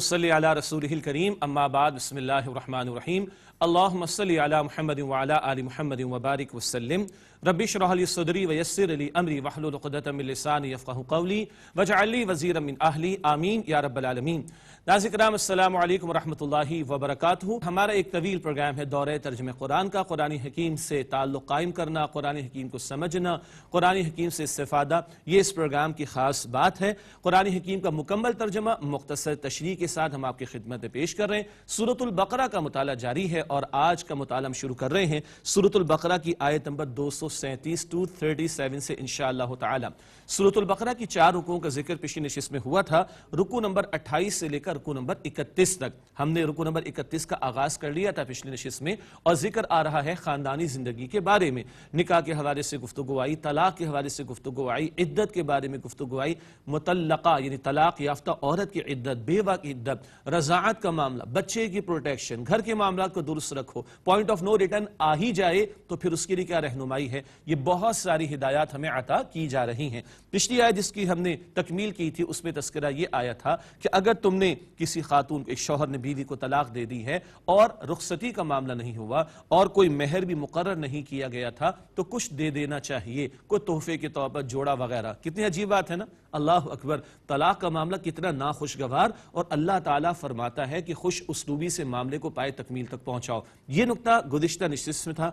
صلی علی رسولہ الکریم اما بعد بسم اللہ الرحمن الرحیم اللہم صلی علی محمد وعلی آل محمد وبارک وسلم رب اشرح لی صدری ویسر لی امری واحلل عقدۃ من لسانی یفقہوا قولی واجعل لی وزیرا من اہلی آمین یا رب العالمین۔ ناظرین کرام السلام علیکم ورحمۃ اللہ وبرکاتہ۔ ہمارا ایک طویل پروگرام ہے دورہ ترجمہ قرآن کا، قرآن حکیم سے تعلق قائم کرنا، قرآن حکیم کو سمجھنا، قرآن حکیم سے استفادہ، یہ اس پروگرام کی خاص بات ہے۔ قرآن حکیم کا مکمل ترجمہ مختصر تشریح کے ساتھ ہم آپ کی خدمت میں پیش کر رہے ہیں۔ سورۃ البقرہ کا مطالعہ جاری ہے اور آج کا مطالعہ ہم شروع کر رہے ہیں سورۃ البقرہ کی آیت نمبر 237 to 37 سے انشاءاللہ تعالی۔ سورۃ البقرہ کی 4 رکوعوں کا ذکر پچھلی نشست میں ہوا تھا، رکوع نمبر 28 سے لے کر رکوع نمبر 31 تک۔ ہم نے رکوع نمبر 31 کا آغاز کر لیا تھا پچھلی نشست میں، اور ذکر آ رہا ہے خاندانی زندگی کے بارے میں، نکاح کے حوالے سے گفتگو آئی، طلاق کے حوالے سے گفتگو آئی، عدت کے بارے میں گفتگو آئی، مطلقہ یعنی طلاق یافتہ عورت کی عدت، بیوہ کی عدت، رضاعت کا معاملہ، بچے کی پروٹیکشن، گھر کے معاملات کو درست رکھو، پوائنٹ آف نو ریٹرن آ ہی جائے تو پھر اس کے لیے کیا رہنمائی ہے، یہ بہت ساری ہدایات ہمیں عطا کی جا رہی ہیں۔ پچھلی آیت جس کی ہم نے تکمیل کی تھی اس میں تذکرہ یہ آیا تھا کہ اگر تم نے کسی خاتون ایک شوہر نے بیوی کو طلاق دے دی ہے اور رخصتی کا معاملہ نہیں ہوا اور کوئی مہر بھی مقرر نہیں کیا گیا تھا تو کچھ دے دینا چاہیے، کوئی تحفے کے طور پر جوڑا وغیرہ۔ کتنی عجیب بات ہے نا، اللہ اکبر، طلاق کا معاملہ کتنا ناخوشگوار، اور اللہ تعالیٰ فرماتا ہے کہ خوش اسلوبی سے معاملے کو پائے تکمیل تک پہنچاؤ۔ یہ نقطہ گزشتہ نشست میں تھا،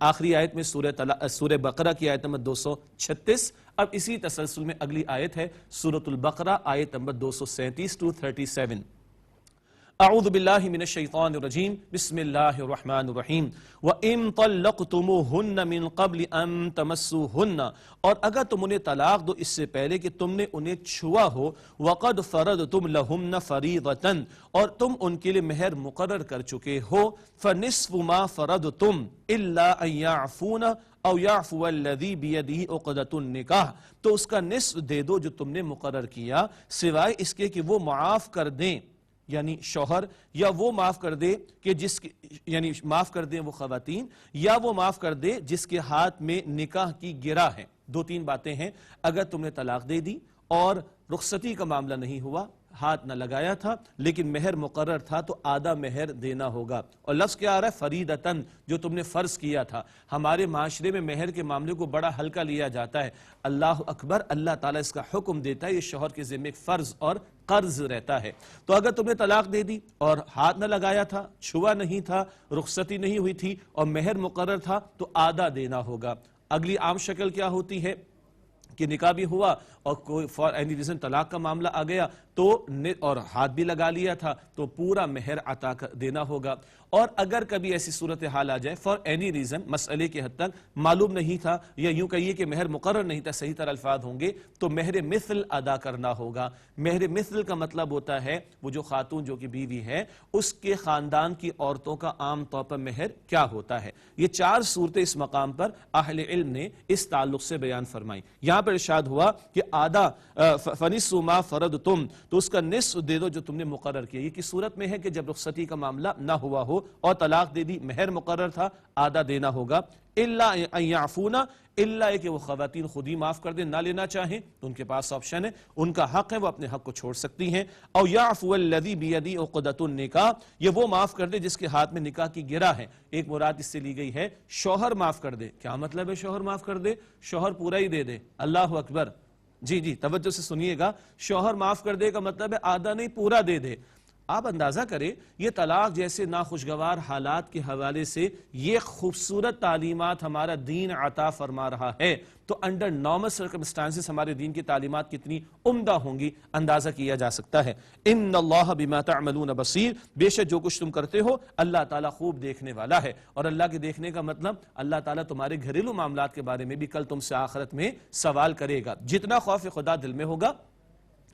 آخری آیت میں سورہ بقرہ کی آیت نمبر 236۔ اب اسی تسلسل میں اگلی آیت ہے سورۃ البقرہ آیت نمبر 237 to 37۔ اعوذ باللہ من الشیطان الرجیم، بسم اللہ الرحمن الرحیم۔ وَإِن طَلَّقْتُمُوهُنَّ مِن قَبْلِ أَن تَمَسُّوهُنَّ، اور اگر تم انہیں طلاق دو اس سے پہلے کہ تم نے انہیں چھوا ہو، وَقَدْ فَرَضْتُمْ لَهُنَّ فَرِيضَةً، اور تم ان کے لیے مہر مقرر کر چکے ہو، فَنِصْفُ مَا فَرَضْتُمْ إِلَّا أَن يَعْفُونَ أَوْ يَعْفُوَ الَّذِي بِيَدِهِ عُقْدَةُ النِّكَاحِ، تو اس کا نصف دے دو جو تم نے مقرر کیا، سوائے اس کے کہ وہ معاف کر دیں، یعنی شوہر، یا وہ معاف کر دے کہ یعنی معاف کر دیں وہ خواتین، یا وہ معاف کر دے جس کے ہاتھ میں نکاح کی گرہ ہے۔ 2-3 باتیں ہیں، اگر تم نے طلاق دے دی اور رخصتی کا معاملہ نہیں ہوا، ہاتھ نہ لگایا تھا لیکن مہر مقرر تھا تو آدھا مہر دینا ہوگا۔ اور لفظ کیا آ رہا ہے؟ فریدتاً، جو تم نے فرض کیا تھا۔ ہمارے معاشرے میں مہر کے معاملے کو بڑا ہلکا لیا جاتا ہے، اللہ اکبر، اللہ تعالیٰ اس کا حکم دیتا ہے، یہ شوہر کے ذمہ ایک فرض اور قرض رہتا ہے۔ تو اگر تم نے طلاق دے دی اور ہاتھ نہ لگایا تھا، چھوا نہیں تھا، رخصتی نہیں ہوئی تھی اور مہر مقرر تھا تو آدھا دینا ہوگا۔ اگلی عام شکل کیا ہوتی ہے کہ نکاح بھی ہوا اور کوئی فار اینی ریزن طلاق کا معاملہ آ گیا تو اور ہاتھ بھی لگا لیا تھا تو پورا مہر عطا دینا ہوگا۔ اور اگر کبھی ایسی صورتحال آ جائے فار اینی ریزن، مسئلے کے حد تک معلوم نہیں تھا یا یوں کہیے کہ مہر مقرر نہیں تھا، صحیح طرح الفاظ ہوں گے، تو مہر مثل ادا کرنا ہوگا۔ مہر مثل کا مطلب ہوتا ہے وہ جو خاتون جو کہ بیوی ہے اس کے خاندان کی عورتوں کا عام طور پر مہر کیا ہوتا ہے۔ یہ 4 صورتیں اس مقام پر اہل علم نے اس تعلق سے بیان فرمائی۔ یہاں پر ارشاد ہوا کہ آدھا فَنِصْفُ مَا فَرَضْتُمْ، تو اس کا نصف دے دو جو تم نے مقرر کیا۔ یہ کس صورت میں ہے کہ جب رخصتی کا معاملہ نہ ہوا ہو اور طلاق دے دی، مہر مقرر تھا، آدھا دینا ہوگا۔ إِلَّا أَن يَعْفُونَ، الا کہ وہ خواتین خود ہی معاف کر دیں، نہ لینا چاہیں تو ان کے پاس آپشن ہے، ان کا حق ہے، وہ اپنے حق کو چھوڑ سکتی ہیں۔ او یعفو الذی بیدی عقدۃ النکاح، یہ وہ معاف کر دے جس کے ہاتھ میں نکاح کی گرہ ہے۔ ایک مراد اس سے لی گئی ہے شوہر معاف کر دے۔ کیا مطلب ہے شوہر معاف کر دے؟ شوہر پورا ہی دے دے۔ اللہ اکبر، جی توجہ سے سنیے گا، شوہر معاف کر دے کا مطلب ہے آدھا نہیں پورا دے دے۔ آپ اندازہ کریں یہ طلاق جیسے ناخوشگوار حالات کے حوالے سے یہ خوبصورت تعلیمات ہمارا دین عطا فرما رہا ہے تو انڈر نارمل سرکمسٹانسز ہمارے دین کی تعلیمات کتنی عمدہ ہوں گی اندازہ کیا جا سکتا ہے۔ ان اللہ بما تعملون بصیر، بے شک جو کچھ تم کرتے ہو اللہ تعالیٰ خوب دیکھنے والا ہے۔ اور اللہ کے دیکھنے کا مطلب اللہ تعالیٰ تمہارے گھریلو معاملات کے بارے میں بھی کل تم سے آخرت میں سوال کرے گا۔ جتنا خوف خدا دل میں ہوگا،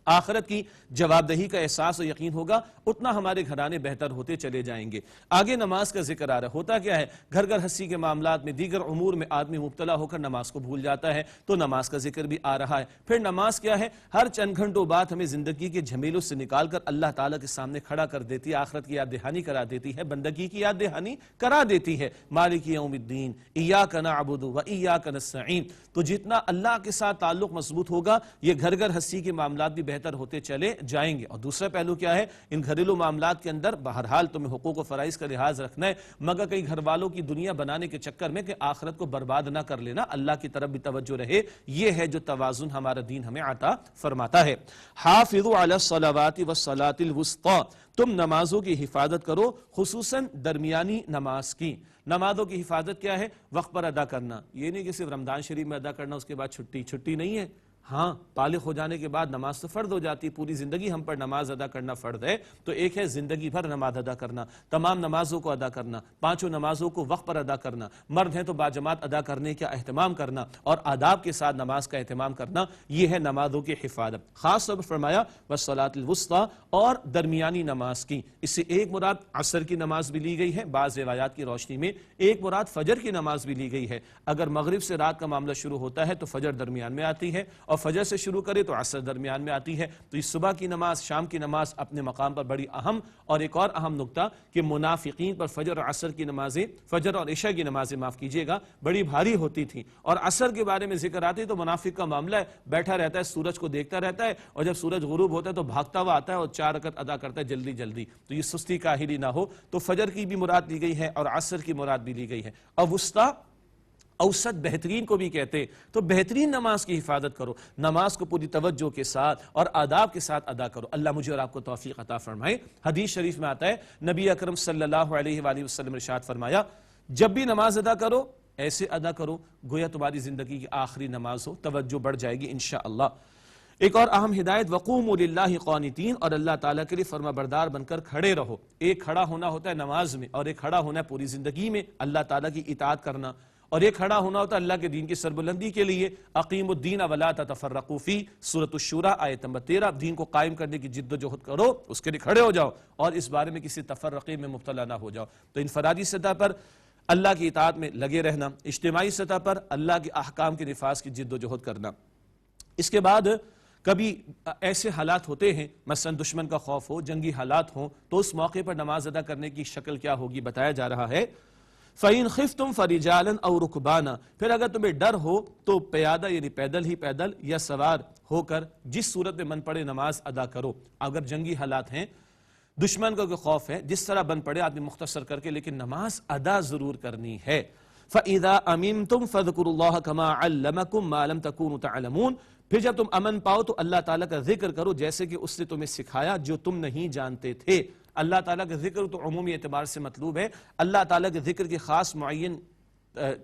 آخرت کی جواب دہی کا احساس و یقین ہوگا، اتنا ہمارے گھرانے بہتر ہوتے چلے جائیں گے۔ آگے نماز کا ذکر آ رہا ہے۔ ہوتا کیا ہے، گھر گھر ہنسی کے معاملات میں، دیگر امور میں آدمی مبتلا ہو کر نماز کو بھول جاتا ہے، تو نماز کا ذکر بھی آ رہا ہے۔ پھر نماز کیا ہے، ہر چند گھنٹوں بعد ہمیں زندگی کے جھمیلوں سے نکال کر اللہ تعالیٰ کے سامنے کھڑا کر دیتی ہے، آخرت کی یاد دہانی کرا دیتی ہے، بندگی کی یاد دہانی کرا دیتی ہے۔ مالک یوم الدین، ایاک نعبد و ایاک نستعین۔ تو جتنا اللہ کے ساتھ تعلق مضبوط ہوگا، یہ گھر گھر ہنسی کے معاملات بھی بہتر ہوتے چلے جائیں گے۔ اور دوسرا پہلو کیا ہے، ان گھریلو معاملات کے اندر بہرحال تمہیں حقوق و فرائض کا لحاظ رکھنا ہے، مگر کئی گھر والوں کی دنیا بنانے کے چکر میں کہ آخرت کو برباد نہ کر لینا، اللہ کی طرف بھی توجہ رہے۔ یہ ہے جو توازن ہمارا دین ہمیں عطا فرماتا ہے۔ حافظوا علی الصلوات والصلاۃ الوسطی، تم نمازوں کی حفاظت کرو، خصوصاً درمیانی نماز کی۔ نمازوں کی حفاظت کیا ہے؟ وقت پر ادا کرنا۔ یہ نہیں کہ صرف رمضان شریف میں ادا کرنا اس کے بعد چھٹی نہیں ہے۔ ہاں، بالغ ہو جانے کے بعد نماز تو فرض ہو جاتی ہے، پوری زندگی ہم پر نماز ادا کرنا فرض ہے۔ تو ایک ہے زندگی بھر نماز ادا کرنا، تمام نمازوں کو ادا کرنا، پانچوں نمازوں کو وقت پر ادا کرنا، مرد ہیں تو باجماعت ادا کرنے کا اہتمام کرنا اور آداب کے ساتھ نماز کا اہتمام کرنا، یہ ہے نمازوں کی حفاظت۔ خاص طور پر فرمایا والصلاۃ الوسطی، اور درمیانی نماز کی۔ اس سے ایک مراد عصر کی نماز بھی لی گئی ہے بعض روایات کی روشنی میں، ایک مراد فجر کی نماز بھی لی گئی ہے۔ اگر مغرب سے رات کا معاملہ شروع ہوتا ہے تو فجر درمیان میں آتی ہے، اور فجر سے شروع کرے تو عصر درمیان میں آتی ہے۔ تو اس صبح کی نماز، شام کی نماز اپنے مقام پر بڑی اہم، اور ایک اور اہم نقطہ کہ منافقین پر فجر اور عصر کی نمازیں، فجر اور عشاء کی نمازیں معاف کیجیے گا، بڑی بھاری ہوتی تھیں۔ اور عصر کے بارے میں ذکر آتی تو منافق کا معاملہ ہے، بیٹھا رہتا ہے، سورج کو دیکھتا رہتا ہے، اور جب سورج غروب ہوتا ہے تو بھاگتا ہوا آتا ہے اور 4 رکعت ادا کرتا ہے جلدی جلدی۔ تو یہ سستی کاہلی نہ ہو، تو فجر کی بھی مراد لی گئی ہے اور عصر کی مراد بھی لی گئی ہے۔ اور وسطی، اوسط، بہترین کو بھی کہتے، تو بہترین نماز کی حفاظت کرو، نماز کو پوری توجہ کے ساتھ اور آداب کے ساتھ ادا کرو۔ اللہ مجھے اور آپ کو توفیق عطا فرمائے۔ حدیث شریف میں آتا ہے، نبی اکرم صلی اللہ علیہ وآلہ وسلم نے ارشاد فرمایا، جب بھی نماز ادا کرو ایسے ادا کرو گویا تمہاری زندگی کی آخری نماز ہو، توجہ بڑھ جائے گی انشاءاللہ۔ ایک اور اہم ہدایت، وقوموا للہ قانتین، اور اللہ تعالیٰ کے لیے فرما بردار بن کر کھڑے رہو۔ ایک کھڑا ہونا ہوتا ہے نماز میں، اور ایک کھڑا ہونا ہے پوری زندگی میں اللہ تعالیٰ کی اطاعت کرنا، اور ایک کھڑا ہونا ہوتا ہے اللہ کے دین کی سربلندی کے لیے۔ اقیموا الدین ولا تتفرقوا فیہ، سورۃ الشورى آیت نمبر 13۔ دین کو قائم کرنے کی جد و جہد کرو، اس کے لیے کھڑے ہو جاؤ، اور اس بارے میں کسی تفرقے میں مبتلا نہ ہو جاؤ۔ تو انفرادی سطح پر اللہ کی اطاعت میں لگے رہنا، اجتماعی سطح پر اللہ کے احکام کے نفاذ کی جد و جہد کرنا۔ اس کے بعد کبھی ایسے حالات ہوتے ہیں، مثلا دشمن کا خوف ہو، جنگی حالات ہوں، تو اس موقع پر نماز ادا کرنے کی شکل کیا ہوگی بتایا جا رہا ہے۔ فَإِنْ خِفْتُمْ فَرِجَالًا أَوْ رُكْبَانًا، پھر اگر تمہیں ڈر ہو تو پیادہ یعنی پیدل ہی پیدل یا سوار ہو کر جس صورت میں من پڑے نماز ادا کرو۔ اگر جنگی حالات ہیں، دشمن کا کوئی خوف ہے، جس طرح بن پڑے آدمی مختصر کر کے، لیکن نماز ادا ضرور کرنی ہے۔ فَإِذَا أَمِنْتُمْ فَاذْكُرُوا اللَّهَ كَمَا عَلَّمَكُمْ مَا لَمْ تَكُونُوا تَعْلَمُونَ، پھر جب تم امن پاؤ تو اللہ تعالیٰ کا ذکر کرو جیسے کہ اس نے تمہیں سکھایا جو تم نہیں جانتے تھے۔ اللہ تعالیٰ کا ذکر تو عمومی اعتبار سے مطلوب ہے، اللہ تعالیٰ کے ذکر کی خاص معین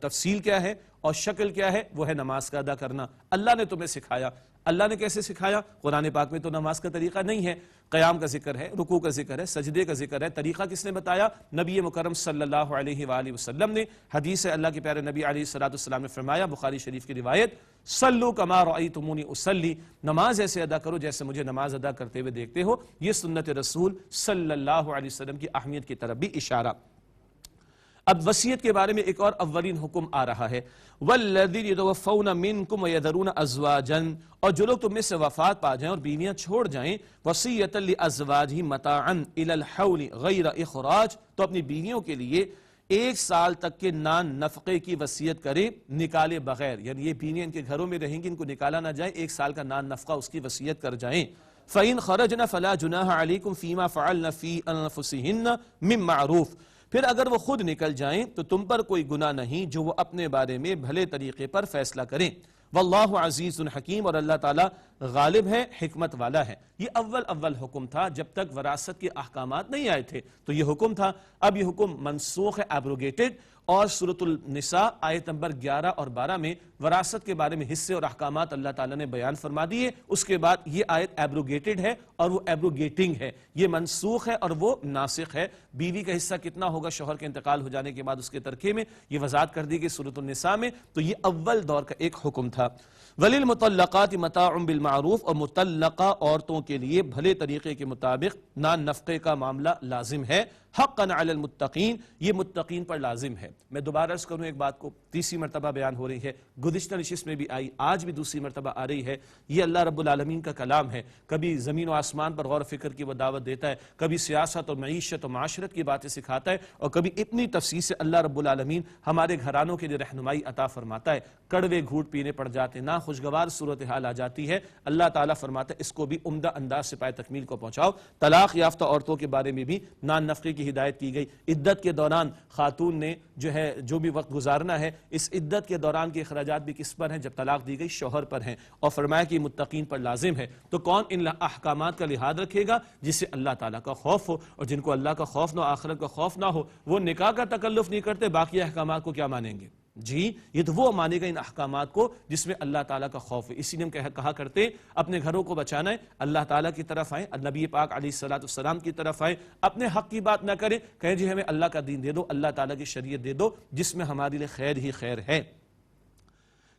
تفصیل کیا ہے اور شکل کیا ہے، وہ ہے نماز کا ادا کرنا۔ اللہ نے تمہیں سکھایا، اللہ نے کیسے سکھایا؟ قرآن پاک میں تو نماز کا طریقہ نہیں ہے، قیام کا ذکر ہے، رکوع کا ذکر ہے، سجدے کا ذکر ہے۔ طریقہ کس نے بتایا؟ نبی مکرم صلی اللہ علیہ وآلہ وسلم نے۔ حدیث ہے، اللہ کے پیارے نبی علیہ السلام نے فرمایا، بخاری شریف کی روایت، صلو کما رأیتمونی اصلی، نماز ایسے ادا کرو جیسے مجھے نماز ادا کرتے ہوئے دیکھتے ہو۔ یہ سنت رسول صلی اللہ علیہ وسلم کی اہمیت کی طرف بھی اشارہ۔ اب وصیت کے بارے میں ایک اور اولین حکم آ رہا ہے، والذین یتوفون منکم ویذرون ازواجا، اور جو لوگ تم میں سے وفات پا جائیں اور بیویاں چھوڑ جائیں، وصیۃ لازواجہم متاعا الی الحول غیر اخراج، تو اپنی بیویوں کے لیے 1 سال تک کے نان نفقے کی وصیت کریں نکالے بغیر، یعنی یہ بیویاں ان کے گھروں میں رہیں گی، ان کو نکالا نہ جائے، 1 سال کا نان نفقہ اس کی وصیت کر جائیں۔ فَإِنْ خَرَجْنَ فَلَا جُنَاحَ عَلَيْكُمْ فِي مَا فَعَلْنَ فِي أَنفُسِهِنَّ مِن مَّعْرُوفٍ، پھر اگر وہ خود نکل جائیں تو تم پر کوئی گناہ نہیں جو وہ اپنے بارے میں بھلے طریقے پر فیصلہ کریں۔ واللہ عزیز حکیم، اور اللہ تعالیٰ غالب ہے، حکمت والا ہے۔ یہ اول حکم تھا جب تک وراثت کے احکامات نہیں آئے تھے، تو یہ حکم تھا۔ اب یہ حکم منسوخ ہے، ایبروگیٹڈ، اور سورۃ النساء آیت نمبر 11 اور 12 میں وراثت کے بارے میں حصے اور احکامات اللہ تعالیٰ نے بیان فرما دیے۔ اس کے بعد یہ آیت ایبروگیٹڈ ہے اور وہ ایبروگیٹنگ ہے، یہ منسوخ ہے اور وہ ناسخ ہے۔ بیوی کا حصہ کتنا ہوگا شوہر کے انتقال ہو جانے کے بعد اس کے ترکے میں، یہ وضاحت کر دی گئی سورۃ النساء میں۔ تو یہ اول دور کا ایک حکم تھا۔ وَلِلْمُطَلَّقَاتِ مَتَاعٌ بِالْمَعْرُوفِ، اور مطلقہ عورتوں کے لیے بھلے طریقے کے مطابق نان نفقے کا معاملہ لازم ہے۔ حقاً علی المتقین، یہ متقین پر لازم ہے۔ میں دوبارہ عرض کروں ایک بات کو، تیسری مرتبہ بیان ہو رہی ہے، گزشتہ نشست میں بھی آئی، آج بھی دوسری مرتبہ آ رہی ہے، یہ اللہ رب العالمین کا کلام ہے۔ کبھی زمین و آسمان پر غور و فکر کی وہ دعوت دیتا ہے، کبھی سیاست اور معیشت و معاشرت کی باتیں سکھاتا ہے، اور کبھی اتنی تفصیل سے اللہ رب العالمین ہمارے گھرانوں کے لیے رہنمائی عطا فرماتا ہے۔ کڑوے گھونٹ پینے پڑ جاتے، ناخوشگوار صورتحال آ جاتی ہے، اللہ تعالیٰ فرماتا ہے اس کو بھی عمدہ انداز سے پائے تکمیل کو پہنچاؤ۔ طلاق یافتہ عورتوں کے بارے میں بھی نان نفقے کی ہدایت کی گئی۔ عدت کے دوران خاتون نے جو بھی وقت گزارنا ہے، اس عدت کے دوران کے اخراجات بھی کس پر ہیں؟ جب طلاق دی گئی شوہر پر ہیں، اور فرمایا کہ متقین پر لازم ہے۔ تو کون ان احکامات کا لحاظ رکھے گا؟ جسے اللہ تعالیٰ کا خوف ہو، اور جن کو اللہ کا خوف نہ ہو، آخرت کا خوف نہ ہو، وہ نکاح کا تکلف نہیں کرتے، باقی احکامات کو کیا مانیں گے؟ جی یہ تو وہ مانے گا ان احکامات کو جس میں اللہ تعالیٰ کا خوف ہے۔ اسی لیے ہم کہا کرتے اپنے گھروں کو بچانا ہے، اللہ تعالیٰ کی طرف آئیں، نبی پاک علیہ الصلوۃ والسلام کی طرف آئیں، اپنے حق کی بات نہ کریں، کہیں جی ہمیں اللہ کا دین دے دو، اللہ تعالیٰ کی شریعت دے دو جس میں ہمارے لیے خیر ہی خیر ہے۔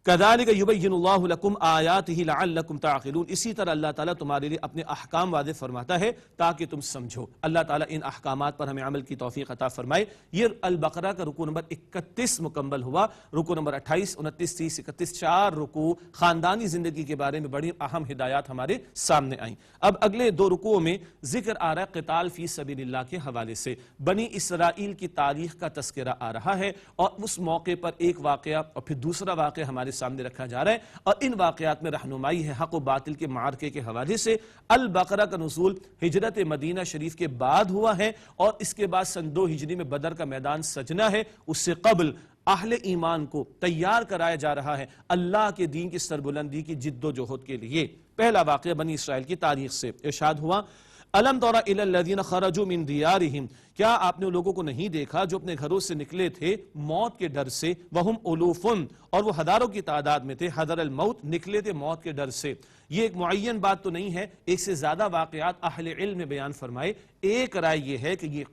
كذلك يبين الله لكم آياته لعلكم تعقلون، اسی طرح اللہ تعالیٰ تمہارے لیے اپنے احکام واضح فرماتا ہے تاکہ تم سمجھو۔ اللہ تعالیٰ ان احکامات پر ہمیں عمل کی توفیق عطا فرمائے۔ یہ البقرہ کا رکوع نمبر 31 مکمل ہوا۔ رکوع نمبر 28، 29، 30، 31 4 رکوع خاندانی زندگی کے بارے میں بڑی اہم ہدایات ہمارے سامنے آئیں۔ اب اگلے 2 رکوعوں میں ذکر آ رہا ہے قتال فی سبیل اللہ کے حوالے سے، بنی اسرائیل کی تاریخ کا تذکرہ آ رہا ہے، اور اس موقع پر ایک واقعہ اور پھر دوسرا واقعہ ہمارے سامنے رکھا جا رہا ہے، اور ان واقعات میں رہنمائی ہے حق و باطل کے معرکے کے حوالے سے۔ البقرہ کا نزول ہجرت مدینہ شریف کے بعد ہوا ہے، اور اس کے بعد سن 2 ہجری میں بدر کا میدان سجنا ہے۔ اس سے قبل اہل ایمان کو تیار کرایا جا رہا ہے اللہ کے دین کی سربلندی کی جد و جہد کے لیے۔ پہلا واقعہ بنی اسرائیل کی تاریخ سے ارشاد ہوا، الم تر الی الذین خرجوا من دیارہم، کیا آپ نے لوگوں کو نہیں دیکھا جو اپنے گھروں سے نکلے تھے موت کے ڈر سے، وہم الوف، اور وہ ہزاروں کی تعداد میں تھے، حذر الموت، نکلے تھے موت کے ڈر سے۔ یہ ایک معین بات تو نہیں ہے، ایک سے زیادہ واقعات اہل علم نے بیان فرمائے۔ ایک رائے یہ ہے کہ یہ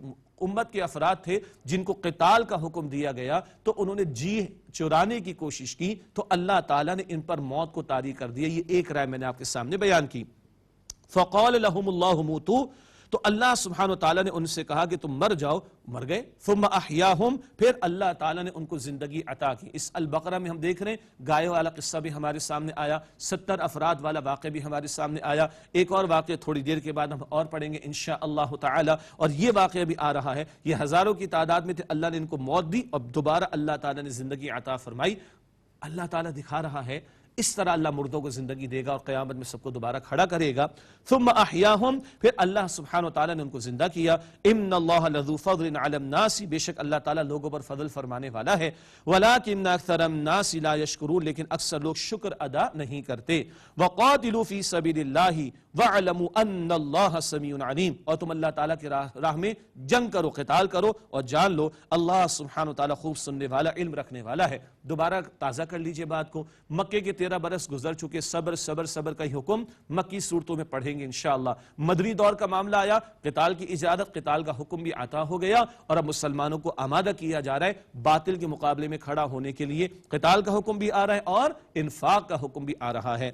امت کے افراد تھے جن کو قتال کا حکم دیا گیا، تو انہوں نے جی چرانے کی کوشش کی، تو اللہ تعالیٰ نے ان پر موت کو طاری کر دیا۔ یہ ایک رائے میں نے آپ کے سامنے بیان کی۔ فقال لهم اللہ موتوا، تو اللہ سبحانہ وتعالیٰ نے ان سے کہا کہ تم مر جاؤ، مر گئے۔ ثم احیاہم، پھر اللہ تعالیٰ نے ان کو زندگی عطا کی۔ اس البقرہ میں ہم دیکھ رہے ہیں گائے والا قصہ بھی ہمارے سامنے آیا، 70 افراد والا واقعہ بھی ہمارے سامنے آیا، ایک اور واقعہ تھوڑی دیر کے بعد ہم اور پڑھیں گے انشاءاللہ تعالی، اور یہ واقعہ بھی آ رہا ہے۔ یہ ہزاروں کی تعداد میں تھے، اللہ نے ان کو موت دی، اور دوبارہ اللہ تعالیٰ نے زندگی عطا فرمائی۔ اللہ تعالیٰ دکھا رہا ہے اس طرح اللہ مردوں کو زندگی دے گا اور قیامت میں سب کو دوبارہ کھڑا کرے گا۔ ثم احیاہم، پھر اللہ سبحانہ وتعالی نے ان کو زندہ کیا۔ ان اللہ لذو فضل علی الناس، بے شک اللہ تعالیٰ لوگوں پر فضل فرمانے والا ہے۔ ولکن اکثر الناس لا یشکرون، لیکن اکثر لوگ شکر ادا نہیں کرتے۔ وقاتلوا فی سبیل اللہ واعلموا ان اللہ سمیع علیم، اور تم اللہ تعالیٰ کی راہ میں جنگ کرو، قتال کرو، اور جان لو اللہ سبحانہ وتعالی خوب سننے والا، علم رکھنے والا ہے۔ دوبارہ تازہ کر لیجئے بات کو، مکے کے 13 برس گزر چکے، صبر صبر صبر کا ہی حکم مکی صورتوں میں پڑھیں گے انشاءاللہ۔ مدنی دور کا معاملہ آیا، قتال کی اجازت، قتال کا حکم بھی عطا ہو گیا، اور اب مسلمانوں کو آمادہ کیا جا رہا ہے باطل کے مقابلے میں کھڑا ہونے کے لیے۔ قتال کا حکم بھی آ رہا ہے اور انفاق کا حکم بھی آ رہا ہے۔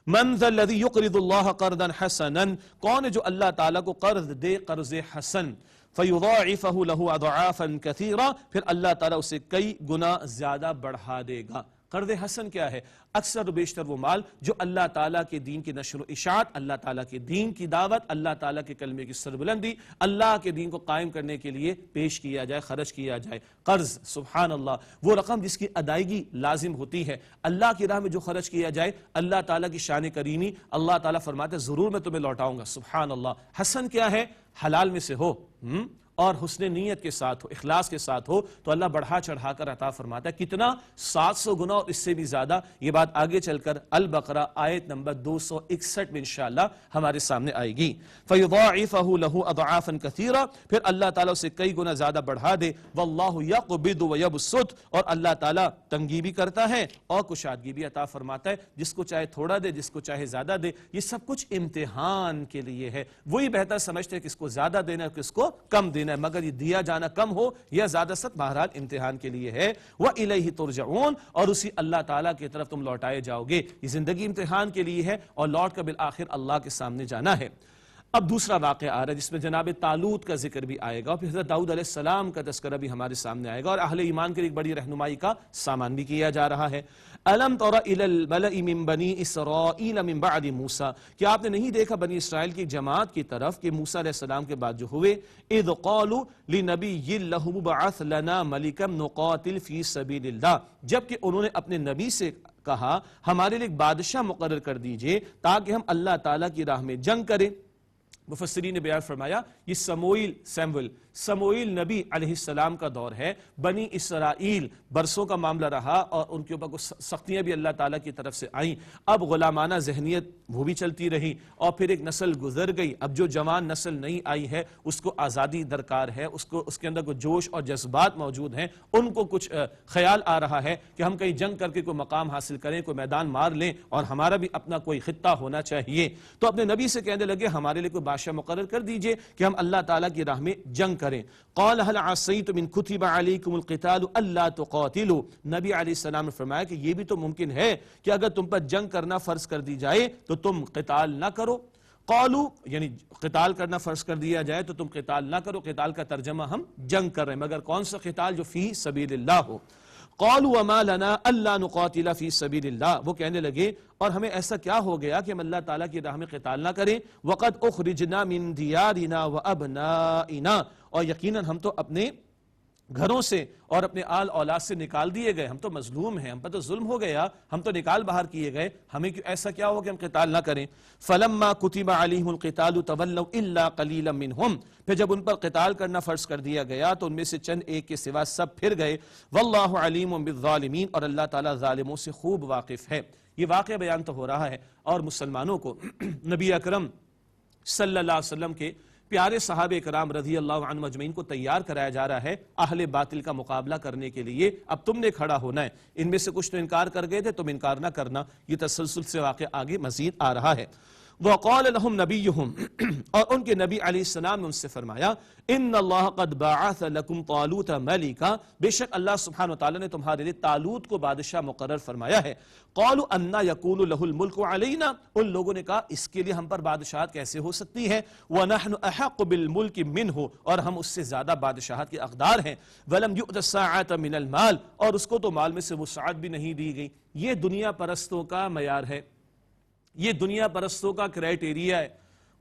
من ذا الذی یقرض اللہ قرضا حسنا، کون ہے جو اللہ تعالیٰ کو قرض دے قرض حسن، فیضاعفہ لہ اضعافا کثیرا، پھر اللہ تعالیٰ اسے کئی گنا زیادہ بڑھا دے گا۔ قرض حسن کیا ہے؟ اکثر و بیشتر وہ مال جو اللہ تعالیٰ کے دین کی نشر و اشاعت، اللہ تعالیٰ کے دین کی دعوت، اللہ تعالیٰ کے کلمے کی سربلندی، اللہ کے دین کو قائم کرنے کے لیے پیش کیا جائے، خرچ کیا جائے۔ قرض، سبحان اللہ، وہ رقم جس کی ادائیگی لازم ہوتی ہے۔ اللہ کی راہ میں جو خرچ کیا جائے، اللہ تعالیٰ کی شان کریمی، اللہ تعالیٰ فرماتے ہیں ضرور میں تمہیں لوٹاؤں گا۔ سبحان اللہ۔ حسن کیا ہے؟ حلال میں سے ہو اور حسن نیت کے ساتھ ہو، اخلاص کے ساتھ ہو، تو اللہ بڑھا چڑھا کر عطا فرماتا ہے۔ کتنا؟ 700 گنا اور اس سے بھی زیادہ۔ یہ بات آگے چل کر البقرہ آیت نمبر 261 میں انشاءاللہ ہمارے سامنے آئے گی۔ فَيُضَاعِفَهُ لَهُ أَضْعَافًا كَثِيرًا، پھر اللہ تعالیٰ اسے کئی گنا زیادہ بڑھا دے۔ وَاللَّهُ يَقْبِضُ وَيَبْسُطُ، اور اللہ تعالیٰ تنگی بھی کرتا ہے اور کشادگی بھی عطا فرماتا ہے، جس کو چاہے تھوڑا دے، جس کو چاہے زیادہ دے۔ یہ سب کچھ امتحان کے لیے ہے، وہی بہتر سمجھتے ہیں کس کو زیادہ دینا ہے کس کو کم دینا ہے، مگر یہ دیا جانا کم ہو یا زیادہ ست بہرحال امتحان کے لیے ہے۔ وَإِلَيْهِ تُرْجَعُونَ، اور اسی اللہ تعالیٰ کی طرف تم لوٹائے جاؤ گے۔ یہ زندگی امتحان کے لیے ہے اور لوٹ کر بالآخر اللہ کے سامنے جانا ہے۔ اب دوسرا واقعہ آ رہا ہے جس میں جناب طالوت کا ذکر بھی آئے گا اور پھر حضرت داؤد علیہ السلام کا تذکرہ بھی ہمارے سامنے آئے گا اور اہل ایمان کے لیے ایک بڑی رہنمائی کا سامان بھی کیا جا رہا ہے۔ الم تر الی الملأ من بنی اسرائیل من بعد موسیٰ، کیا آپ نے نہیں دیکھا بنی اسرائیل کی جماعت کی طرف کہ موسیٰ علیہ السلام کے بعد جو ہوئے، اذ قالوا لنبی لہ ابعث لنا ملکا نقاتل فی سبیل اللہ، جبکہ انہوں نے اپنے نبی سے کہا ہمارے لیے ایک بادشاہ مقرر کر دیجئے تاکہ ہم اللہ تعالیٰ کی راہ میں جنگ کریں۔ مفسرین نے بیان فرمایا یہ سموئیل نبی علیہ السلام کا دور ہے، بنی اسرائیل برسوں کا معاملہ رہا اور ان کے اوپر کچھ سختیاں بھی اللہ تعالیٰ کی طرف سے آئیں، اب غلامانہ ذہنیت وہ بھی چلتی رہی اور پھر ایک نسل گزر گئی، اب جو جوان نسل نئی آئی ہے اس کو آزادی درکار ہے، اس کے اندر کچھ جوش اور جذبات موجود ہیں، ان کو کچھ خیال آ رہا ہے کہ ہم کہیں جنگ کر کے کوئی مقام حاصل کریں، کوئی میدان مار لیں اور ہمارا بھی اپنا کوئی خطہ ہونا چاہیے، تو اپنے نبی سے کہنے لگے ہمارے لیے کوئی بادشاہ مقرر کر دیجئے کہ ہم اللہ تعالیٰ کی راہ میں جنگ کریں۔ قال هل عصيتم ان كتب عليكم القتال الا تقاتلوا، نبی علیہ السلام نے فرمایا کہ یہ بھی تو ممکن ہے کہ اگر تم پر جنگ کرنا فرض کر دی جائے تو تم قتال نہ کرو۔ قالوا یعنی قتال کرنا فرض کر دیا جائے تو تم قتال نہ کرو، قتال کا ترجمہ ہم جنگ کر رہے ہیں، مگر کون سا قتال جو فی سبیل اللہ ہو۔ قالوا وما لنا الا نقاتل فی سبیل اللہ، وہ کہنے لگے اور ہمیں ایسا کیا ہو گیا کہ ہم اللہ تعالیٰ کی راہ میں قتال نہ کریں، وقد اخرجنا من دیارنا وابنائنا، اور یقیناً ہم تو اپنے گھروں سے اور اپنے آل اولاد سے نکال دیے گئے، ہم تو مظلوم ہیں، ہم پر تو ظلم ہو گیا، ہم تو نکال باہر کیے گئے، ہمیں ایسا کیا ہو کہ ہم قتال نہ کریں۔ فلما كتب عليهم القتال تولوا الا قليلا منهم، پھر جب ان پر قتال کرنا فرض کر دیا گیا تو ان میں سے چند ایک کے سوا سب پھر گئے۔ واللہ علیم بالظالمین، اور اللہ تعالیٰ ظالموں سے خوب واقف ہے۔ یہ واقعہ بیان تو ہو رہا ہے اور مسلمانوں کو نبی اکرم صلی اللہ علیہ وسلم کے پیارے صحابہ کرام رضی اللہ عنہ مجمعین کو تیار کرایا جا رہا ہے اہل باطل کا مقابلہ کرنے کے لیے، اب تم نے کھڑا ہونا ہے، ان میں سے کچھ تو انکار کر گئے تھے، تم انکار نہ کرنا، یہ تسلسل سے واقعہ آگے مزید آ رہا ہے۔ وقال لهم نبيهم، اور ان کے نبی علیہ السلام نے ان سے فرمایا ان اللہ قد باعث لكم طالوت ملکا، بے شک اللہ سبحانہ وتعالی نے تمہارے لیے طالوت کو بادشاہ مقرر فرمایا ہے۔ قالوا انا يكون له الملك علينا، ان لوگوں نے کہا اس کے لیے ہم پر بادشاہت کیسے ہو سکتی ہے، ونحن احق بالملك منه، اور ہم اس سے زیادہ بادشاہت کے حقدار ہیں، ولم يؤت الساعة من المال، اور اس کو تو مال میں سے وسعت بھی نہیں دی گئی۔ یہ دنیا پرستوں کا معیار ہے، یہ دنیا پرستوں کا کرائٹیریا ہے،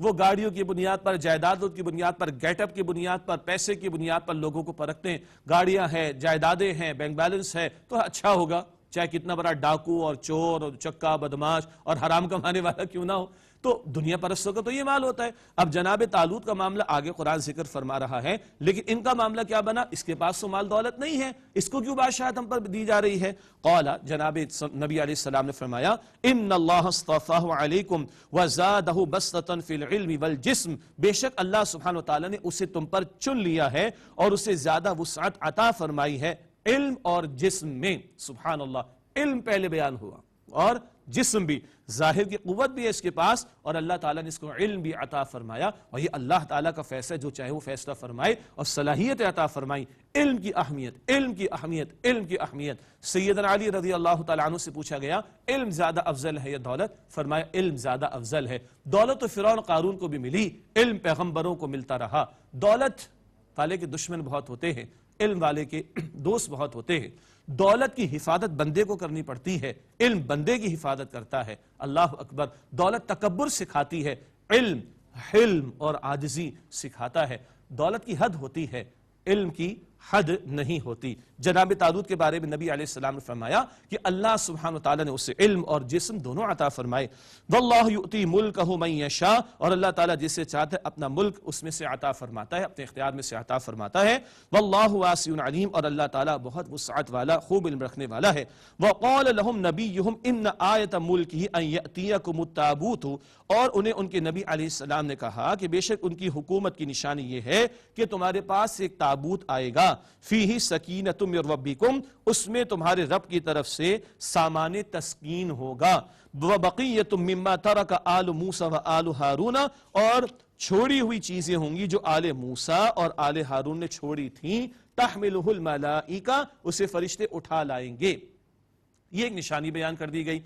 وہ گاڑیوں کی بنیاد پر، جائیدادوں کی بنیاد پر، گیٹ اپ کی بنیاد پر، پیسے کی بنیاد پر لوگوں کو پرکھتے ہیں، گاڑیاں ہیں، جائیدادیں ہیں، بینک بیلنس ہے تو اچھا ہوگا، چاہے کتنا بڑا ڈاکو اور چور اور چکا بدماش اور حرام کمانے والا کیوں نہ ہو، تو دنیا پرستوں کا تو یہ مال ہوتا ہے۔ اب جناب طالوت کا معاملہ آگے قرآن ذکر فرما رہا ہے، لیکن ان کا معاملہ کیا بنا، اس کے پاس تو مال دولت نہیں ہے، اس کو کیوں بادشاہت ہم پر دی جا رہی ہے۔ قال، جناب نبی علیہ السلام نے فرمایا ان اللہ اصطفاہ علیکم وزادہ بسطۃ فی العلم والجسم، بے شک اللہ سبحانہ وتعالی نے اسے تم پر چن لیا ہے اور اسے زیادہ وسعت عطا فرمائی ہے علم اور جسم میں۔ سبحان اللہ، علم پہلے بیان ہوا اور جسم بھی، ظاہر کی قوت بھی ہے اس کے پاس، اور اللہ تعالیٰ نے اس کو علم بھی عطا فرمایا، اور یہ اللہ تعالیٰ کا فیصلہ، جو چاہے وہ فیصلہ فرمائے، اور صلاحیت عطا فرمائی۔ علم کی اہمیت، علم کی اہمیت، علم کی اہمیت۔ سیدنا علی رضی اللہ تعالیٰ عنہ سے پوچھا گیا علم زیادہ افضل ہے یا دولت، فرمایا علم زیادہ افضل ہے۔ دولت تو فرعون قارون کو بھی ملی، علم پیغمبروں کو ملتا رہا۔ دولت والے کے دشمن بہت ہوتے ہیں، علم والے کے دوست بہت ہوتے ہیں۔ دولت کی حفاظت بندے کو کرنی پڑتی ہے، علم بندے کی حفاظت کرتا ہے۔ اللہ اکبر۔ دولت تکبر سکھاتی ہے، علم حلم اور عاجزی سکھاتا ہے۔ دولت کی حد ہوتی ہے، علم کی حد نہیں ہوتی۔ جناب طالوت کے بارے میں نبی علیہ السلام نے فرمایا کہ اللہ سبحانہ وتعالی نے اسے علم اور جسم دونوں عطا فرمائے۔ واللہ یؤتی ملکہ من یشاء، اور اللہ تعالیٰ جسے چاہتا ہے اپنا ملک اس میں سے عطا فرماتا ہے، اپنے اختیار میں سے عطا فرماتا ہے۔ واللہ واسع علیم، اور اللہ تعالیٰ بہت وسعت والا، خوب علم رکھنے والا ہے۔ وقال لهم نبیہم ان آیۃ ملکہ ان یأتیکم التابوت، اور انہیں ان کے نبی علیہ السلام نے کہا کہ بے شک ان کی حکومت کی نشانی یہ ہے کہ تمہارے پاس ایک تابوت آئے گا، فیہ سکینۃ من ربکم، اس میں تمہارے رب کی طرف سے سامان تسکین ہوگا، وبقیۃ مما ترک آل موسیٰ و آل ہارون، اور چھوڑی ہوئی چیزیں ہوں گی جو آل موسیٰ اور آل ہارون نے چھوڑی تھیں، تحملہ الملائکہ، اسے فرشتے اٹھا لائیں گے۔ یہ ایک نشانی بیان کر دی گئی۔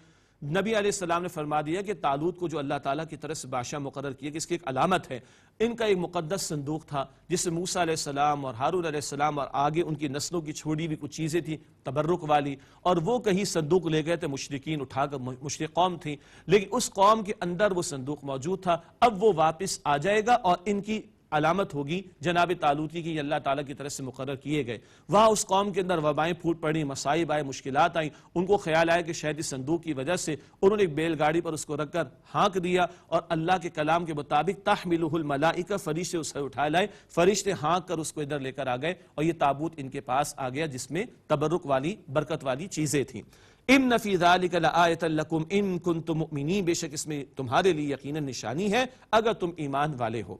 نبی علیہ السلام نے فرما دیا کہ طالوت کو جو اللہ تعالیٰ کی طرف سے بادشاہ مقرر کیا کہ اس کی ایک علامت ہے، ان کا ایک مقدس صندوق تھا جس میں موسیٰ علیہ السلام اور ہارون علیہ السلام اور آگے ان کی نسلوں کی چھوڑی ہوئی کچھ چیزیں تھیں تبرک والی، اور وہ کہیں صندوق لے گئے تھے مشرکین اٹھا کر، مشرک قوم تھی، لیکن اس قوم کے اندر وہ صندوق موجود تھا، اب وہ واپس آ جائے گا اور ان کی علامت ہوگی جناب طالوتی کی، اللہ تعالیٰ کی طرف سے مقرر کیے گئے۔ وہاں اس قوم کے اندر وبائیں پھوٹ پڑی، مصائب آئے، مشکلات آئیں، ان کو خیال آیا کہ شاید اس صندوق کی وجہ سے انہوں نے ایک بیل گاڑی پر اس کو رکھ کر ہانک دیا، اور اللہ کے کلام کے مطابق تحملہ الملائکہ، فرشتے اسے اٹھا لائے، فرشتے ہانک کر اس کو ادھر لے کر آ گئے، اور یہ تابوت ان کے پاس آ گیا جس میں تبرک والی، برکت والی چیزیں تھیں۔ ان فی ذلک لآیۃ لکم ان کنتم مؤمنین، بے شک اس میں تمہارے لیے یقیناً نشانی ہے اگر تم ایمان والے ہو۔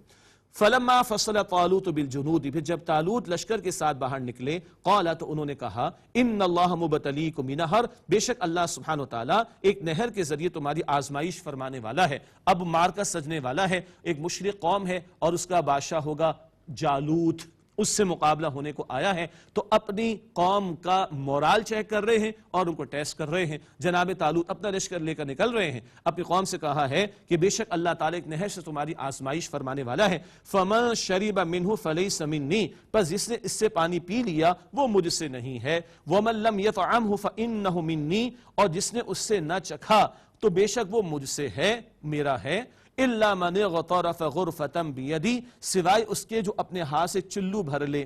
فلما فصل طالوت بالجنود، پھر جب طالوت لشکر کے ساتھ باہر نکلے، قال، تو انہوں نے کہا، ان اللہ مبتلیکم بنہر، بے شک اللہ سبحانہ وتعالی ایک نہر کے ذریعے تمہاری آزمائش فرمانے والا ہے۔ اب مارکا سجنے والا ہے، ایک مشرک قوم ہے اور اس کا بادشاہ ہوگا جالوت، اس سے مقابلہ ہونے کو آیا ہے، تو اپنی قوم کا مورال چیک کر رہے ہیں اور ان کو ٹیسٹ کر رہے ہیں۔ جناب طالوت اپنا لشکر لے کر نکل رہے ہیں، اپنی قوم سے کہا ہے کہ بے شک اللہ تعالیٰ ایک نہر سے تمہاری آزمائش فرمانے والا ہے۔ فَمَن شَرِبَ مِنْهُ فَلَيْسَ مِنِّي، پس جس نے اس سے پانی پی لیا وہ مجھ سے نہیں ہے۔ وَمَن لَمْ يَطْعَمْهُ فَإِنَّهُ مِنِّي، اور جس نے اس سے نہ چکھا تو بے شک وہ مجھ سے ہے، میرا ہے۔ الا من اغترف غرفة بیدی، سوائے اس کے جو اپنے ہاتھ سے چلو بھر لے۔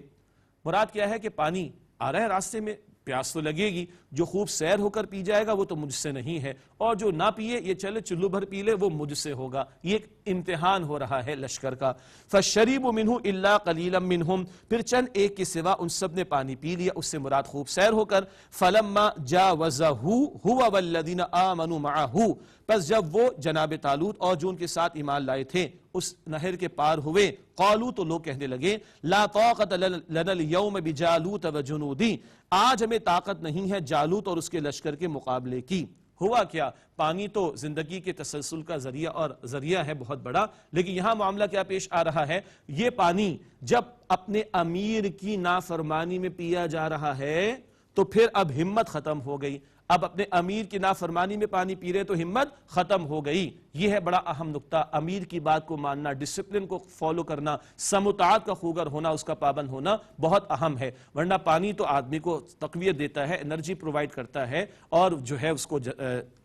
مراد کیا ہے کہ پانی آ رہا ہے راستے میں، پیاس تو لگے گی، جو خوب سیر ہو کر پی جائے گا وہ تو مجھ سے نہیں ہے، اور جو نہ پیے، یہ چلے چلو بھر پی لے، وہ مجھ سے ہوگا۔ یہ ایک امتحان ہو رہا ہے لشکر کا۔ فَشَرِبُوا مِنْهُ إِلَّا قَلِيلًا مِّنْهُمْ، پھر چند ایک کے سوا ان سب نے پانی پی لیا، اس سے مراد خوب سیر ہو کر۔ فَلَمَّا جَاوَزَهُ هُوَ وَالَّذِينَ آمَنُوا مَعَهُ، پس جب وہ جناب طالوت اور جو ان کے ساتھ ایمان لائے تھے اس نہر کے پار ہوئے، قالوا، تو لوگ کہنے لگے، لا طاقت لنا اليوم بجالوت وجنودی، آج ہمیں طاقت نہیں ہے جالوت اور اس کے لشکر کے مقابلے کی۔ ہوا کیا؟ پانی تو زندگی کے تسلسل کا ذریعہ ہے بہت بڑا، لیکن یہاں معاملہ کیا پیش آ رہا ہے؟ یہ پانی جب اپنے امیر کی نافرمانی میں پیا جا رہا ہے تو پھر اب ہمت ختم ہو گئی، اب اپنے امیر کی نافرمانی میں پانی پی رہے تو ہمت ختم ہو گئی۔ یہ ہے بڑا اہم نقطہ، امیر کی بات کو ماننا، ڈسپلن کو فالو کرنا، سماعت کا خوگر ہونا، اس کا پابند ہونا بہت اہم ہے، ورنہ پانی تو آدمی کو تقویت دیتا ہے، انرجی پرووائڈ کرتا ہے، اور جو ہے اس کو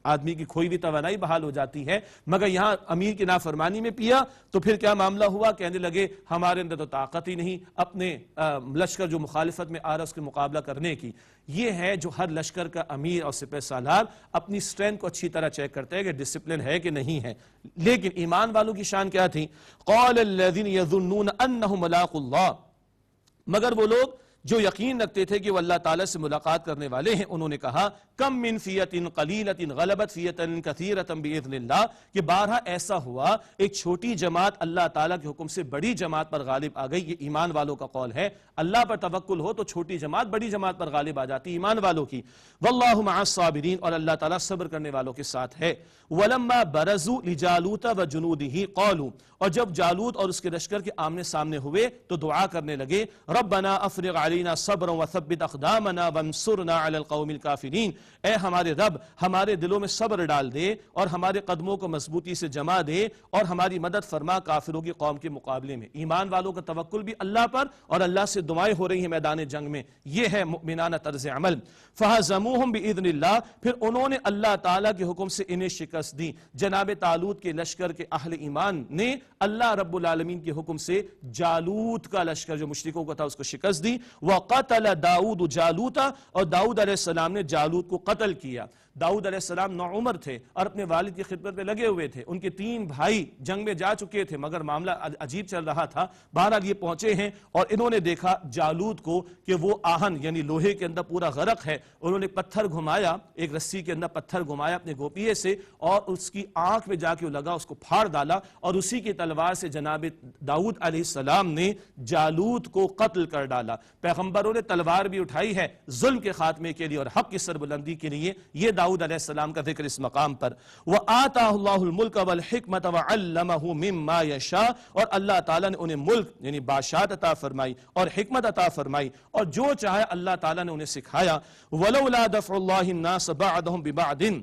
آدمی کی کھوئی ہوئی توانائی بحال ہو جاتی ہے۔ مگر یہاں امیر کی نافرمانی میں پیا تو پھر کیا معاملہ ہوا؟ کہنے لگے ہمارے اندر تو طاقت ہی نہیں اپنے لشکر جو مخالفت میں آ رہا اس کے مقابلہ کرنے کی۔ یہ ہے جو ہر لشکر کا امیر اور سپہ سالار اپنی اسٹرینتھ کو اچھی طرح چیک کرتے ہیں کہ ڈسپلن ہے کہ نہیں ہے۔ لیکن ایمان والوں کی شان کیا تھی؟ قال الذين يظنون انهم ملاقو اللہ، مگر وہ لوگ جو یقین رکھتے تھے کہ وہ اللہ تعالیٰ سے ملاقات کرنے والے ہیں، انہوں نے کہا کم من فیۃ قلیلۃ غلبت فیۃ کثیرۃ باذن اللہ، کہ بارہا ایسا ہوا ایک چھوٹی جماعت اللہ تعالیٰ کے حکم سے بڑی جماعت پر غالب آ گئی۔ یہ ایمان والوں کا قول ہے، اللہ پر توکل ہو تو چھوٹی جماعت بڑی جماعت پر غالب آ جاتی ایمان والوں کی۔ واللہ مع الصابرین، اور اللہ تعالیٰ صبر کرنے والوں کے ساتھ ہے۔ ولما برزوا لجالوت وجنودہ قالوا، اور جب جالوت اور اس کے لشکر کے آمنے سامنے ہوئے تو دعا کرنے لگے، ربنا افرغ علینا صبرا وثبت اقدامنا وانصرنا علی القوم الکافرین، اے ہمارے رب ہمارے دلوں میں صبر ڈال دے اور ہمارے قدموں کو مضبوطی سے جما دے اور ہماری مدد فرما کافروں کی قوم کے مقابلے میں۔ ایمان والوں کا توکل بھی اللہ پر، اور اللہ سے دعائیں ہو رہی ہیں میدان جنگ میں، یہ ہے مؤمنانہ طرز عمل۔ فہزموہم باذن اللہ، پھر انہوں نے اللہ تعالیٰ کے حکم سے انہیں شکست دی۔ جناب طالوت کے لشکر کے اہل ایمان نے اللہ رب العالمین کے حکم سے جالوت کا لشکر جو مشرکوں کا تھا اس کو شکست دی۔ وقتل داؤد جالوت، اور داؤد علیہ السلام نے جالوت کو قتل کیا۔ داؤد علیہ السلام نوعمر تھے اور اپنے والد کی خدمت میں لگے ہوئے تھے، ان کے 3 بھائی جنگ میں جا چکے تھے، مگر معاملہ عجیب چل رہا تھا۔ بہرحال یہ پہنچے ہیں اور انہوں نے دیکھا جالوت کو کہ وہ آہن یعنی لوہے کے اندر پورا غرق ہے۔ انہوں نے پتھر گھمایا، ایک رسی کے اندر پتھر گھمایا اپنے گوپیے سے، اور اس کی آنکھ میں جا کے لگا، اس کو پھاڑ ڈالا، اور اسی کی تلوار سے جناب داؤد علیہ السلام نے جالوت کو قتل کر ڈالا۔ پیغمبروں نے تلوار بھی اٹھائی ہے ظلم کے خاتمے کے لیے اور حق کی سربلندی کے لیے، یہ داؤد علیہ السلام کا ذکر اس مقام پر۔ وَآتَاهُ اللَّهُ الْمُلْكَ وَالْحِكْمَةَ وَعَلَّمَهُ مِمَّا يَشَاءُ، اور اللہ تعالیٰ نے انہیں ملک یعنی بادشاہت عطا فرمائی اور حکمت عطا فرمائی، اور جو چاہے اللہ تعالیٰ نے انہیں سکھایا۔ وَلَوْلَا دَفْعُ اللَّهِ النَّاسَ بَعْضَهُم بِبَعْضٍ،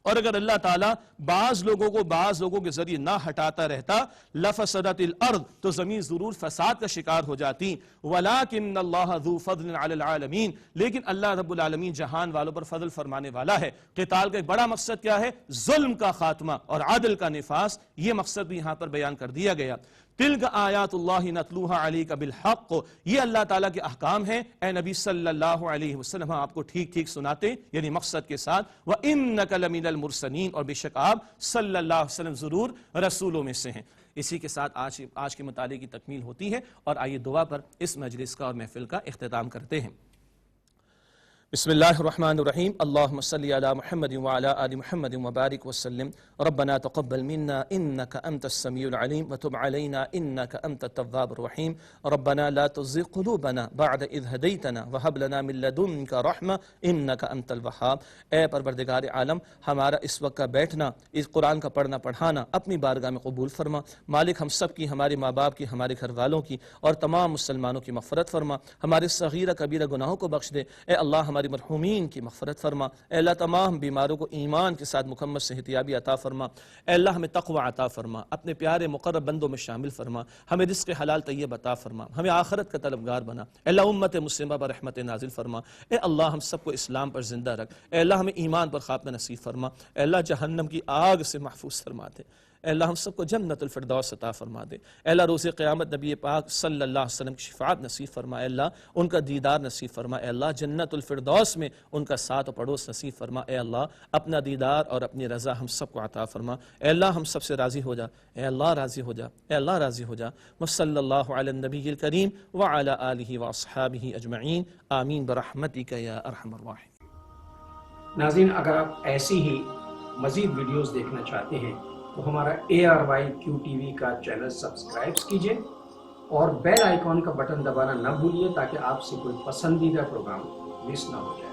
اور اگر اللہ تعالیٰ بعض لوگوں کے ذریعے نہ ہٹاتا رہتا لفسدت الارض، تو زمین ضرور فساد کا شکار ہو جاتی. ولکن اللہ ذو فضل علی العالمین، لیکن اللہ رب العالمین جہان والوں پر فضل فرمانے والا ہے. قتال کا ایک بڑا مقصد کیا ہے؟ ظلم کا خاتمہ اور عدل کا نفاذ. یہ مقصد بھی یہاں پر بیان کر دیا گیا. تلک آیات اللہ نتلوها علیک بالحق، یہ اللہ تعالیٰ کے احکام ہیں اے نبی صلی اللہ علیہ وسلم، آپ کو ٹھیک ٹھیک سناتے، یعنی مقصد کے ساتھ. وَإِنَّكَ لَمِنَ الْمُرْسَلِينَ، اور بے شک آپ صلی اللہ علیہ وسلم ضرور رسولوں میں سے ہیں. اسی کے ساتھ آج کے مطالعے کی تکمیل ہوتی ہے، اور آئیے دعا پر اس مجلس کا اور محفل کا اختتام کرتے ہیں. بسم اللہ الرحمن الرحیم. اللہم صلی علی محمد وعلی آل محمد وبارک وسلم. ربنا تقبل منا انک انت السمیع العلیم وتب علینا انک انت التواب الرحیم. ربنا لا تزغ قلوبنا بعد اذ ہدیتنا وہب لنا من لدنک رحمہ انک انت الوہاب. اے پروردگار عالم، ہمارا اس وقت کا بیٹھنا، اس قرآن کا پڑھنا پڑھانا اپنی بارگاہ میں قبول فرما. مالک ہم سب کی، ہمارے ماں باپ کی، ہمارے گھر والوں کی اور تمام مسلمانوں کی مغفرت فرما. ہمارے صغیرہ کبیرہ گناہوں کو بخش دے. اے اللہ ہماری مرحومین کی مغفرت فرما. اے اللہ تمام بیماروں کو ایمان کے ساتھ مکمل صحتیابی عطا فرما. اے اللہ ہمیں تقوی عطا فرما، اپنے پیارے مقرب بندوں میں شامل فرما. ہمیں رزق حلال طیب عطا فرما، ہمیں آخرت کا طلبگار بنا. اے اللہ امت مسلمہ پر رحمت نازل فرما. اے اللہ ہم سب کو اسلام پر زندہ رکھ. اے اللہ ہمیں ایمان پر خاتمہ نصیب فرما. اے اللہ جہنم کی آگ سے محفوظ فرما دے. اے اللہ ہم سب کو جنت الفردوس عطا فرما دے. اے اللہ روز قیامت نبی پاک صلی اللہ علیہ وسلم کی شفاعت نصیب فرما. اے اللہ ان کا دیدار نصیب فرما. اے اللہ جنت الفردوس میں ان کا ساتھ و پڑوس نصیب فرما. اے اللہ اپنا دیدار اور اپنی رضا ہم سب کو عطا فرما. اے اللہ ہم سب سے راضی ہو جا. اے اللہ راضی ہو جا. اے اللہ راضی ہو جا. وصلی اللہ علی النبی الکریم وعلی آلہ واصحابہ اجمعین. آمین برحمتک یا ارحم الراحمین. ناظرین، اگر آپ ایسی ہی مزید ویڈیوز دیکھنا چاہتے ہیں تو ہمارا ARYQ-TV کا چینل سبسکرائب کیجئے اور بیل آئیکن کا بٹن دبانا نہ بھولیے تاکہ آپ سے کوئی پسندیدہ پروگرام مس نہ ہو جائے.